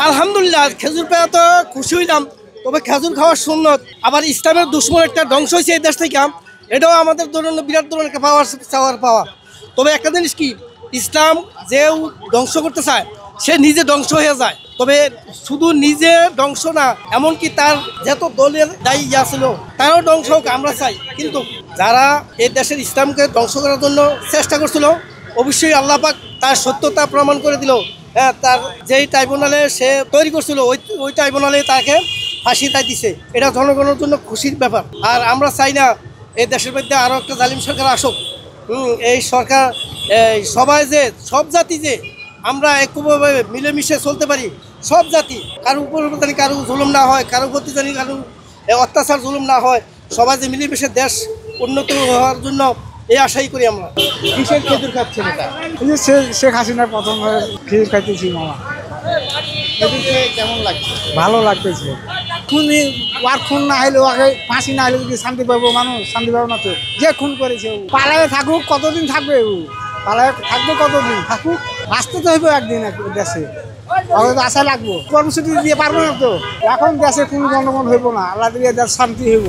আলহামদুলিল্লাহ খেজুর পেয়ে তো খুশি হইলাম, তবে খেজুর খাওয়ার সুন্নত আবার ইসলামের দুশ্মন একটা ধ্বংস হয়েছে এই দেশ থেকে, এটাও আমাদের জন্য বিরাট ধরনের একটা পাওয়া। তবে একটা জিনিস কি, ইসলাম যে ধ্বংস করতে চায় সে নিজে ধ্বংস হয়ে যায়। তবে শুধু নিজে ধ্বংস না, এমনকি তার যত দলের দায়ী ছিল তারাও ধ্বংস হোক আমরা চাই। কিন্তু যারা এই দেশের ইসলামকে ধ্বংস করার জন্য চেষ্টা করছিল, অবশ্যই আল্লাহ পাক তার সত্যতা প্রমাণ করে দিল। হ্যাঁ, তার যেই ট্রাইব্যুনালে সে তৈরি করছিল ওই ট্রাইব্যুনালে তাকে ফাঁসি তাই দিছে। এটা জনগণের জন্য খুশির ব্যাপার। আর আমরা চাই না এই দেশের মধ্যে আরও একটা জালিম সরকার আসুক। এই সরকার সবাই যে সব জাতি যে আমরা একভাবে মিলেমিশে চলতে পারি, সব জাতি কারো উপর জানি কারো জুলুম না হয়, কারো প্রতি জানি কারো অত্যাচার জুলুম না হয়, সবাই যে মিলেমিশে দেশ উন্নত হওয়ার জন্য এই আশাই করি আমরা। কিসের খেজুর খাচ্ছেন এটা? এই যে শেখ হাসিনার প্রথম খেজুর খাইতেছি মামা, খেজুর খেয়ে কেমন লাগছে? ভালো লাগতেছে। খুনি আর খুন না হইলে ওকে ফাঁসি না হইলে যদি শান্তি পাবো, মানুষ শান্তি পাবো না। তো যে খুন করেছে পালায়ে থাকুক, কতদিন থাকবে? পালায়ে থাকবে কতদিন? থাকুক, বাঁচতে তো হইব একদিন দেশে, তো আশা লাগবো। কর্মসূচি দিয়ে পারবো না তো। এখন দেশে কোনো গণগণ হইব না, আল্লাহ দিয়ে দেশ শান্তি হইব।